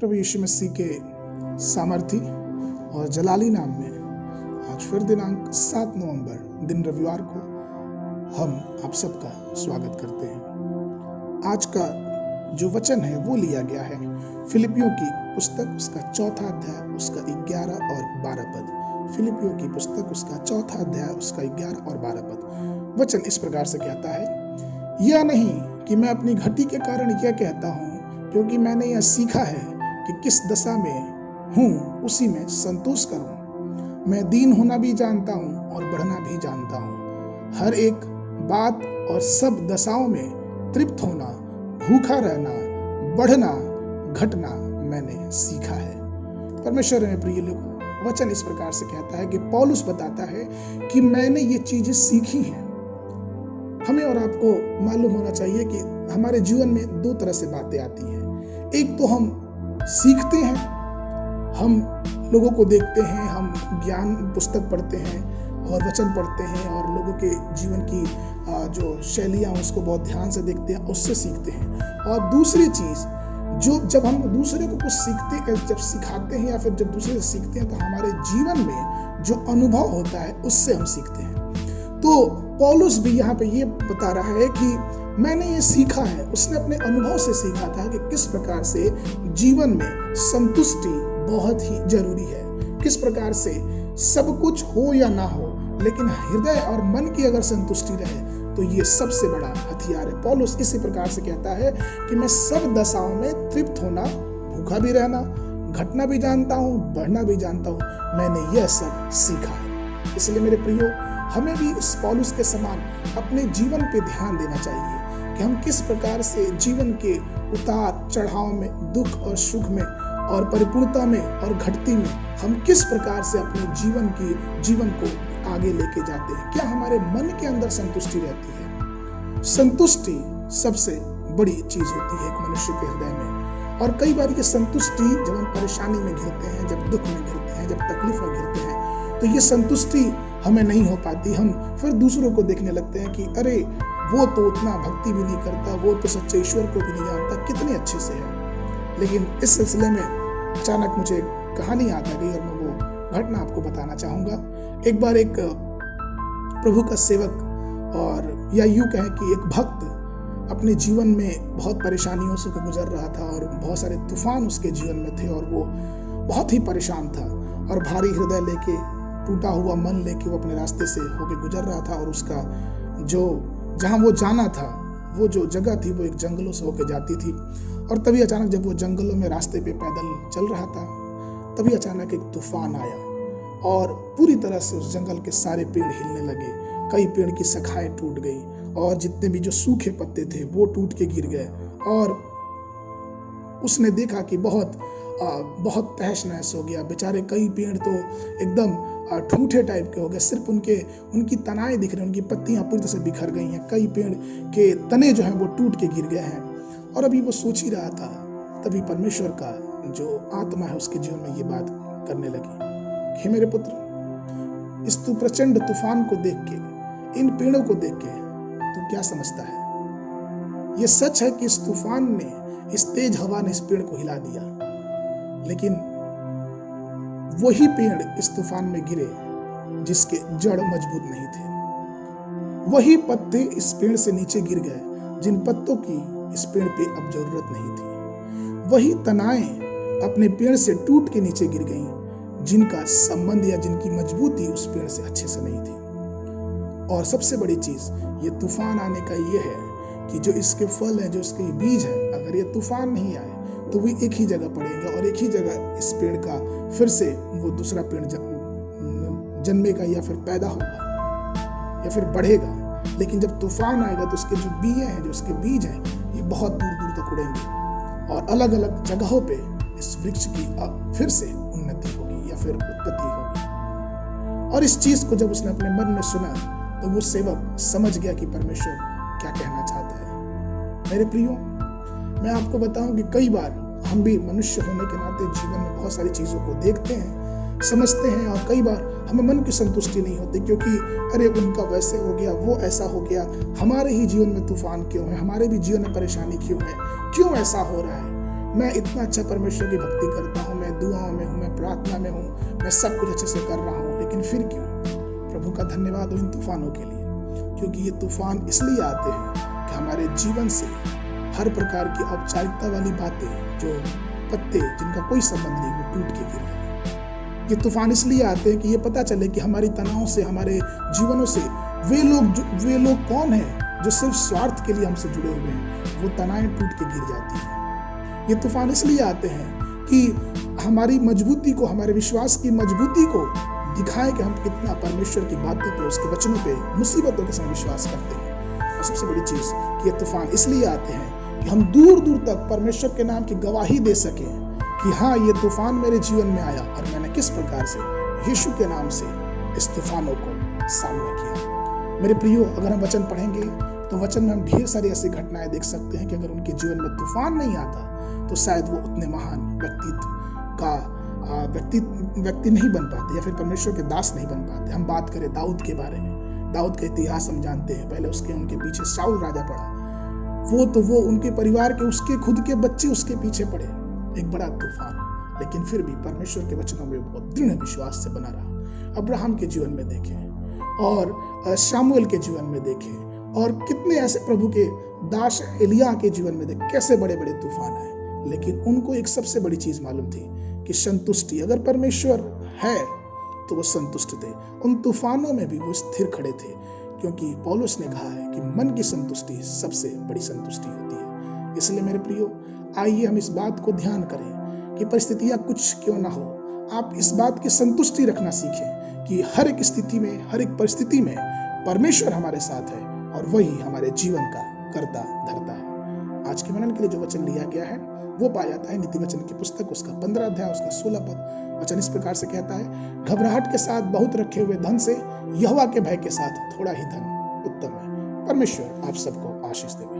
प्रभु यीशु मसीह के सामर्थी और जलाली नाम में आज फिर दिनांक 7 नवंबर दिन रविवार को हम आप सबका स्वागत करते हैं। आज का जो वचन है वो लिया गया है फिलिपियों की पुस्तक उसका 4था अध्याय उसका 11 और 12 पद। फिलिपियों की पुस्तक उसका 4था अध्याय उसका 11 और 12 पद। वचन इस प्रकार से कहता है, यह नहीं कि मैं अपनी घटी के कारण यह कहता हूँ, क्योंकि मैंने यह सीखा है कि किस दशा में हूँ उसी में संतोष करूँ। मैं दीन होना भी जानता हूँ और बढ़ना भी जानता हूँ। हर एक बात और सब दशाओं में तृप्त होना, भूखा रहना, बढ़ना, घटना मैंने सीखा है। परमेश्वर में प्रिय लोगों, वचन इस प्रकार से कहता है कि पौलुस बताता है कि मैंने ये चीजें सीखी हैं। हमें और आपको मालूम होना चाहिए कि हमारे जीवन में दो तरह से बातें आती हैं। एक तो हम सीखते हैं, हम लोगों को देखते हैं, हम ज्ञान पुस्तक पढ़ते हैं और वचन पढ़ते हैं और लोगों के जीवन की जो शैलियाँ उसको बहुत ध्यान से देखते हैं, उससे सीखते हैं। और दूसरी चीज जो जब हम दूसरे को कुछ सीखते जब सिखाते हैं या फिर जब दूसरे से सीखते हैं तो हमारे जीवन में जो अनुभव होता है उससे हम सीखते हैं। तो पौलुस भी यहाँ पे ये बता रहा है कि मैंने ये सीखा है, उसने अपने अनुभव से सीखा था कि किस प्रकार से जीवन में संतुष्टि बहुत ही जरूरी है, किस प्रकार से सब कुछ हो या ना हो लेकिन हृदय और मन की अगर संतुष्टि रहे तो ये सबसे बड़ा हथियार है। पौलुस इसी प्रकार से कहता है कि मैं सब दशाओं में तृप्त होना, भूखा भी रहना, घटना भी जानता हूँ, बढ़ना भी जानता हूँ, मैंने यह सब सीखा है। इसलिए मेरे प्रियो, हमें भी इस पौलुस के समान अपने जीवन पे ध्यान देना चाहिए कि हम किस प्रकार से जीवन के उतार चढ़ाव में, दुख और सुख में और परिपूर्णता में और घटती में हम किस प्रकार से अपने जीवन को आगे लेके जाते हैं। क्या हमारे मन के अंदर संतुष्टि रहती है? संतुष्टि सबसे बड़ी चीज होती है एक मनुष्य के हृदय में। और कई बार ये संतुष्टि जब हम परेशानी में घिरते हैं, जब दुख में घिरते हैं, जब तकलीफ में घिरते हैं, तो ये संतुष्टि हमें नहीं हो पाती। हम फिर दूसरों को देखने लगते हैं कि अरे वो तो उतना भक्ति भी नहीं करता, वो तो सच्चे ईश्वर को भी नहीं जानता, कितने अच्छे से है। लेकिन इस सिलसिले में अचानक मुझे एक कहानी याद आ गई और मैं वो घटना आपको बताना चाहूंगा। एक बार एक प्रभु का सेवक और या यूं कहें कि एक भक्त अपने जीवन में बहुत परेशानियों से गुजर रहा था और बहुत सारे तूफान उसके जीवन में थे और वो बहुत ही परेशान था और भारी हृदय लेके, टूटा हुआ मन लेके वो अपने रास्ते से होके गुजर रहा था। और उसका जो जहां वो जाना था, वो जो जगह थी वो एक जंगलों से होके जाती थी। और तभी अचानक जब वो जंगलों में रास्ते पे पैदल चल रहा था, तभी अचानक एक तूफान आया और पूरी तरह से उस जंगल के सारे पेड़ हिलने लगे। कई पेड़ की शाखाएं टूट गई और जितने भी जो सूखे पत्ते थे वो टूट के गिर गए। और उसने देखा कि बहुत तहस नहस हो गया। बेचारे कई पेड़ तो एकदम ठूठे टाइप के हो गए, सिर्फ उनकी तनाएं दिख रही, उनकी पत्तियां पूरी तरह से बिखर गई हैं। कई पेड़ के तने जो हैं वो टूट के गिर गए हैं। और अभी वो सोच ही रहा था, तभी परमेश्वर का जो आत्मा है उसके जीवन में ये बात करने लगी, हे मेरे पुत्र, इस तू प्रचंड तूफान को देख के, इन पेड़ों को देख के तू क्या समझता है? ये सच है कि इस तूफान ने, इस तेज हवा ने इस पेड़ को हिला दिया, लेकिन वही पेड़ इस तूफान में गिरे जिसके जड़ मजबूत नहीं थे। वही पत्ते इस पेड़ से नीचे गिर गए जिन पत्तों की इस पेड़ पे अब जरूरत नहीं थी। वही तनाएं अपने पेड़ से टूट के नीचे गिर गईं जिनका संबंध या जिनकी मजबूती उस पेड़ से अच्छे से नहीं थी। और सबसे बड़ी चीज ये तूफान आने का ये है कि जो इसके फल है, जो इसके बीज है, अगर ये तूफान नहीं आए तो वो एक ही जगह पड़ेगा और एक ही जगह इस पेड़ का फिर से वो दूसरा पेड़ जन्मेगा या फिर पैदा होगा या फिर बढ़ेगा। लेकिन जब तूफान आएगा तो उसके जो बीज हैं, जो उसके बीज हैं, ये बहुत दूर दूर तक उड़ेंगे और अलग अलग जगहों पे इस वृक्ष की फिर से उन्नति होगी या फिर उत्पत्ति होगी। और इस चीज को जब उसने अपने मन में सुना तो वो सेवक समझ गया कि परमेश्वर क्या कहना चाहता है। मेरे प्रियो, मैं आपको बताऊं कि कई बार हम भी मनुष्य होने के नाते जीवन में बहुत सारी चीजों को देखते हैं, समझते हैं और कई बार हमें मन की संतुष्टि नहीं होती, क्योंकि अरे उनका वैसे हो गया, वो ऐसा हो गया, हमारे ही जीवन में तूफान क्यों है, हमारे भी जीवन में परेशानी क्यों है, क्यों ऐसा हो रहा है। मैं इतना अच्छा परमेश्वर की भक्ति करता हूँ, मैं दुआओं में हूँ, मैं प्रार्थना में हूँ, मैं सब कुछ अच्छे से कर रहा हूँ, लेकिन फिर क्यों? प्रभु का धन्यवाद हो इन तूफानों के लिए, क्योंकि ये तूफान इसलिए आते हैं कि हमारे जीवन से हर प्रकार की औपचारिकता वाली बातें, जो पत्ते जिनका कोई संबंध नहीं, वो टूट के गिर जाए। ये तूफान इसलिए आते हैं कि ये पता चले कि हमारी तनाव से, हमारे जीवनों से वे लोग कौन हैं जो सिर्फ स्वार्थ के लिए हमसे जुड़े हुए हैं, वो तनाएं टूट के गिर जाती हैं। ये तूफान इसलिए आते हैं कि हमारी मजबूती को, हमारे विश्वास की मजबूती को दिखाएं कि हम कितना परमेश्वर की बातों पे, उसके वचनों पे मुसीबतों के समय विश्वास करते हैं। और सबसे बड़ी चीज कि ये तूफान इसलिए आते हैं कि हम दूर दूर तक परमेश्वर के नाम की गवाही दे सकें कि हाँ, ये तूफान मेरे जीवन में आया और मैंने किस प्रकार से यीशु के नाम से इस तूफानों को सामना किया। मेरे प्रियो, अगर हम वचन पढ़ेंगे तो वचन में हम ढेर सारी ऐसी घटनाएं देख सकते हैं कि अगर उनके जीवन में तूफान नहीं आता तो शायद वो उतने महान व्यक्ति नहीं बन पाते, या फिर परमेश्वर के दास नहीं बन पाते। हम बात करें दाऊद के बारे में, दाऊद का इतिहास हम जानते हैं। पहले उनके पीछे शाऊल राजा पड़ा, वो उनके परिवार के, उसके खुद के बच्चे उसके पीछे पड़े, एक बड़ा तूफान, लेकिन फिर भी परमेश्वर के वचनों में बहुत दृढ़ विश्वास से बना रहा। अब्राहम के जीवन में देखें और शामुएल के जीवन में देखें, और कितने ऐसे प्रभु के दास एलिया के जीवन में देखें, कैसे बड़े बड़े तूफान आए, लेकिन उनको एक सबसे बड़ी चीज मालूम थी कि संतुष्टि, अगर परमेश्वर है तो वो संतुष्ट थे। उन तूफानों में भी वो स्थिर खड़े थे, क्योंकि पौलुस ने कहा है कि मन की संतुष्टि सबसे बड़ी संतुष्टि होती है। इसलिए मेरे प्रियो, आइए हम इस बात को ध्यान करें कि परिस्थितियां कुछ क्यों ना हो, आप इस बात की संतुष्टि रखना सीखें कि हर एक स्थिति में, हर एक परिस्थिति में परमेश्वर हमारे साथ है और वही हमारे जीवन का करता धरता है। आज के मनन के लिए जो वचन लिया गया है वो पाया जाता है नीति वचन की पुस्तक, उसका 15 अध्याय, उसका 16 पद। वचन इस प्रकार से कहता है, घबराहट के साथ बहुत रखे हुए धन से यहोवा के भय के साथ थोड़ा ही धन उत्तम है। परमेश्वर आप सबको आशीष देवे।